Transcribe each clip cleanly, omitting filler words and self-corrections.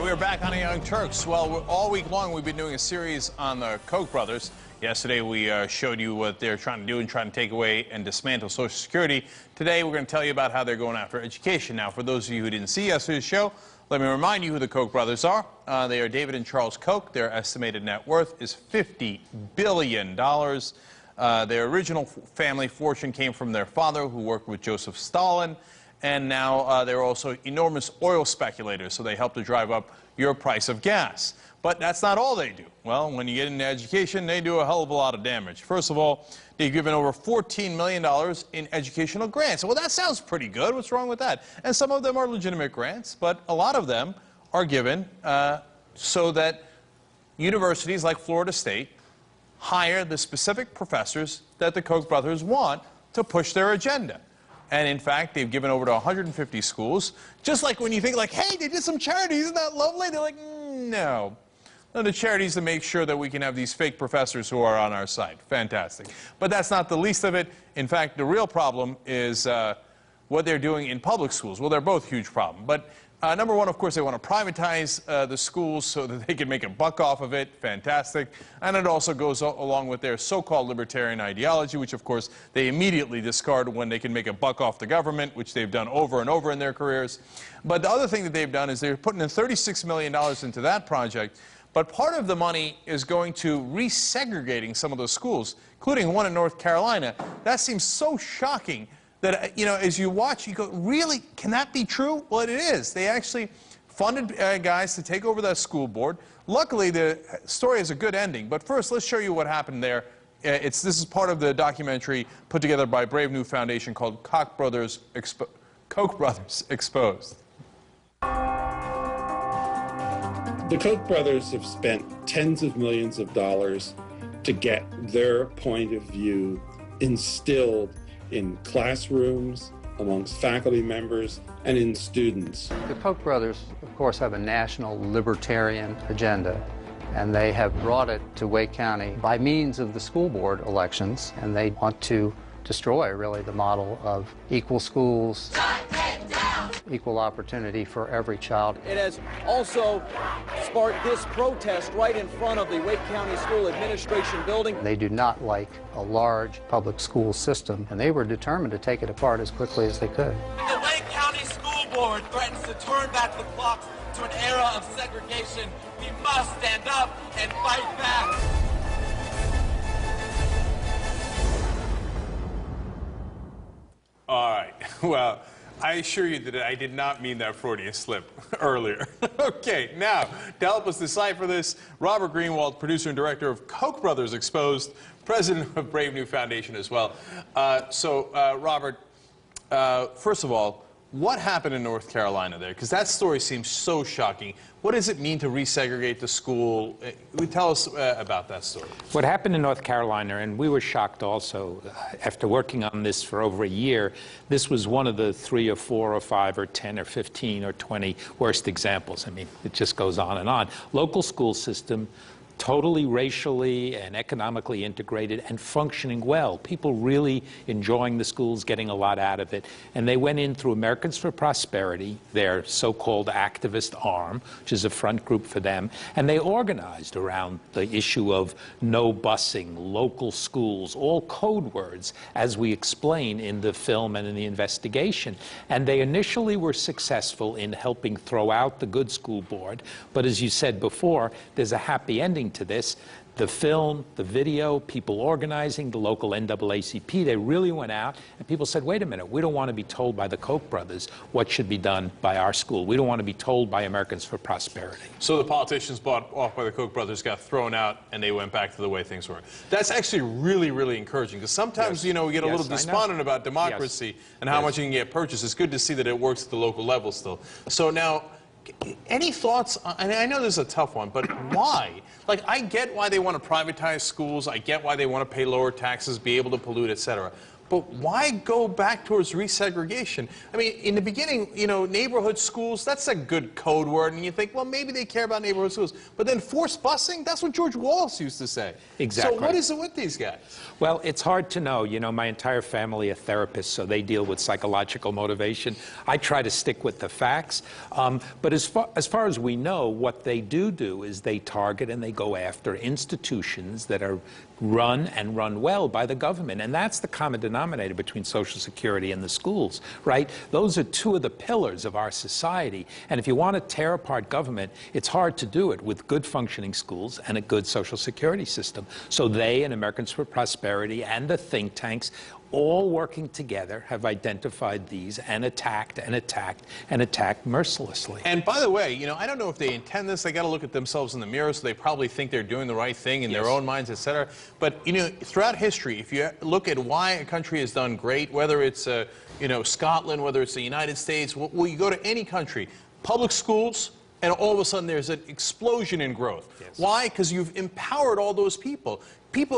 right, we're back on the Young Turks. Well, all week long we've been doing a series on the Koch brothers. Yesterday we showed you what they're trying to do and trying to take away and dismantle Social Security. Today we're going to tell you about how they're going after education. Now, for those of you who didn't see yesterday's show, let me remind you who the Koch brothers are. They are David and Charles Koch. Their estimated net worth is $50 billion. Their original family fortune came from their father, who worked with Joseph Stalin. And now they're also enormous oil speculators, so they help to drive up your price of gas. But that's not all they do. Well, when you get into education, they do a hell of a lot of damage. First of all, they've given over $14 million in educational grants. Well, that sounds pretty good. What's wrong with that? And some of them are legitimate grants, but a lot of them are given so that universities like Florida State hire the specific professors that the Koch brothers want to push their agenda. And in fact, they've given over to 150 schools. Just like when you think, like, hey, they did some charity, isn't that lovely? They're like, no. No, the charities to make sure that we can have these fake professors who are on our side. Fantastic. But that's not the least of it. In fact, the real problem is what they're doing in public schools. Well, they're both huge problems. But number one, of course, they want to privatize the schools so that they can make a buck off of it. Fantastic. And it also goes along with their so-called libertarian ideology, which, of course, they immediately discard when they can make a buck off the government, which they've done over and over in their careers. But the other thing that they've done is they're putting in $36 million into that project. But part of the money is going to resegregating some of those schools, including one in North Carolina. That seems so shocking that, you know, as you watch, you go, really? Can that be true? Well, it is. They actually funded guys to take over that school board. Luckily, the story has a good ending. But first, let's show you what happened there. This is part of the documentary put together by Brave New Foundation called Koch Brothers Exposed. The Koch brothers have spent tens of millions of dollars to get their point of view instilled in classrooms, amongst faculty members, and in students. The Koch brothers, of course, have a national libertarian agenda, and they have brought it to Wake County by means of the school board elections, and they want to destroy, really, the model of equal schools, equal opportunity for every child. It has also sparked this protest right in front of the Wake County School Administration building. They do not like a large public school system, and they were determined to take it apart as quickly as they could. The Wake County School Board threatens to turn back the clocks to an era of segregation. We must stand up and fight back. All right. Well, I assure you that I did not mean that Freudian slip earlier. Okay, now, to help us decipher this, Robert Greenwald, producer and director of Koch Brothers Exposed, president of Brave New Foundation as well. Robert, first of all, what happened in North Carolina there? Because that story seems so shocking. What does it mean to resegregate the school? Tell us about that story. What happened in North Carolina, and we were shocked also, after working on this for over a year, this was one of the 3 or 4 or 5 or 10 or 15 or 20 worst examples. I mean, it just goes on and on. Local school system, totally racially and economically integrated and functioning well. People really enjoying the schools, getting a lot out of it. And they went in through Americans for Prosperity, their so-called activist arm, which is a front group for them, and they organized around the issue of no busing, local schools, all code words, as we explain in the film and in the investigation. And they initially were successful in helping throw out the good school board, but as you said before, there's a happy ending to this. The film, the video, people organizing, the local NAACP, they really went out and people said, wait a minute, we don't want to be told by the Koch brothers what should be done by our school. We don't want to be told by Americans for Prosperity. So the politicians bought off by the Koch brothers got thrown out and they went back to the way things were. That's actually really, really encouraging because sometimes, you know, we get a little despondent about democracy and how much you can get purchased. It's good to see that it works at the local level still. So now, any thoughts, and I know this is a tough one, but why? Like, I get why they want to privatize schools, I get why they want to pay lower taxes, be able to pollute, etc. but why go back towards resegregation? I mean, in the beginning, you know, neighborhood schools, that's a good code word, and you think, well, maybe they care about neighborhood schools. But then forced busing, that's what George Wallace used to say. Exactly. So what is it with these guys? Well, it's hard to know. You know, my entire family are therapists, so they deal with psychological motivation. I try to stick with the facts. But as far as we know, what they do is they target and they go after institutions that are run and run well by the government. And that's the common denominator between Social Security and the schools, right? Those are two of the pillars of our society. And if you want to tear apart government, it's hard to do it with good functioning schools and a good Social Security system. So they and Americans for Prosperity and the think tanks, all working together, have identified these and attacked and attacked and attacked mercilessly. And by the way, you know, I don't know if they intend this. They got to look at themselves in the mirror, so they probably think they're doing the right thing in their own minds, etc. But, you know, throughout history, if you look at why a country has done great, whether it's, you know, Scotland, whether it's the United States, well, you go to any country, public schools, and all of a sudden there's an explosion in growth. Yes. Why? Because you've empowered all those people.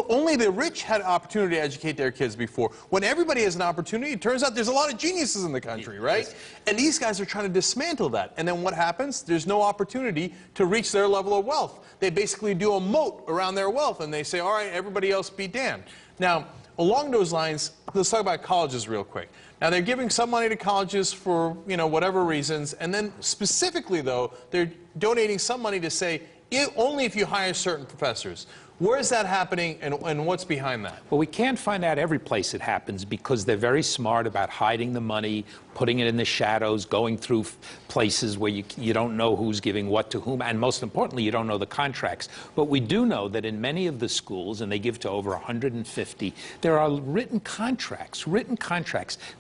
Only the rich had opportunity to educate their kids before. When everybody has an opportunity, it turns out there's a lot of geniuses in the country, right? Yes. And these guys are trying to dismantle that. And then what happens? There's no opportunity to reach their level of wealth. They basically do a moat around their wealth, and they say, all right, everybody else be damned. Now, along those lines, let's talk about colleges real quick. Now, they're giving some money to colleges for, you know, whatever reasons, and then specifically, though, they're donating some money to say, only if you hire certain professors. Where is that happening, and what's behind that? Well, we can't find out every place it happens because they're very smart about hiding the money, putting it in the shadows, going through places where you don't know who's giving what to whom, and most importantly, you don't know the contracts. But we do know that in many of the schools, and they give to over 150, there are written contracts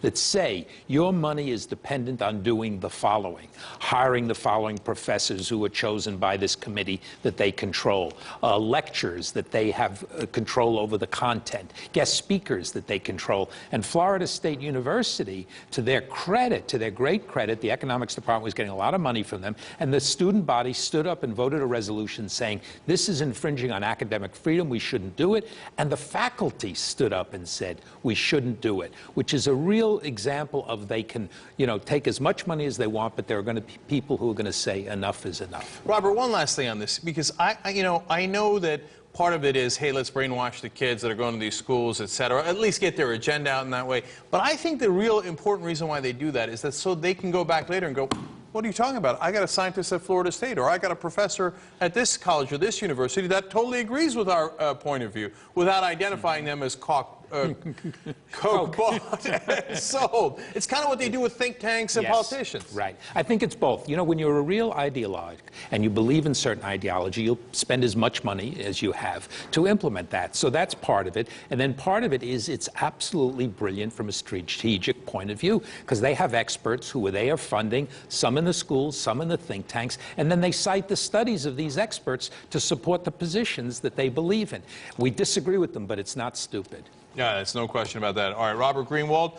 that say your money is dependent on doing the following: hiring the following professors who are chosen by this committee that they control, lectures that they have control over the content, guest speakers that they control. And Florida State University, to their credit, to their great credit, the economics department was getting a lot of money from them, and the student body stood up and voted a resolution saying, this is infringing on academic freedom, we shouldn't do it. And the faculty stood up and said, we shouldn't do it, which is a real example of they can, you know, take as much money as they want, but there are going to be people who are going to say enough is enough. Robert, one last thing on this, because I know that part of it is, hey, let's brainwash the kids that are going to these schools, et cetera, at least get their agenda out in that way. But I think the real important reason why they do that is that so they can go back later and go, what are you talking about? I got a scientist at Florida State, or I got a professor at this college or this university that totally agrees with our point of view, without identifying them as Koch bought and sold. It's kind of what they do with think tanks and politicians. Right. I think it's both. You know, when you're a real ideologue and you believe in certain ideology, you'll spend as much money as you have to implement that. So that's part of it. And then part of it is it's absolutely brilliant from a strategic point of view, because they have experts who they are funding, some in the schools, some in the think tanks, and then they cite the studies of these experts to support the positions that they believe in. We disagree with them, but it's not stupid. Yeah, there's no question about that. All right, Robert Greenwald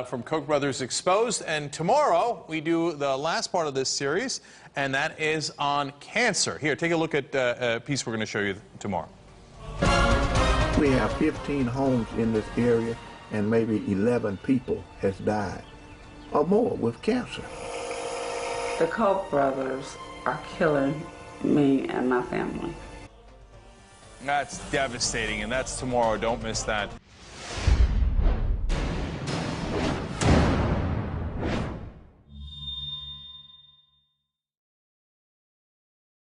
from Koch Brothers Exposed. And tomorrow, we do the last part of this series, and that is on cancer. Here, take a look at a piece we're going to show you tomorrow. We have 15 homes in this area, and maybe 11 people has died or more with cancer. The Koch brothers are killing me and my family. That's devastating, and that's tomorrow. Don't miss that.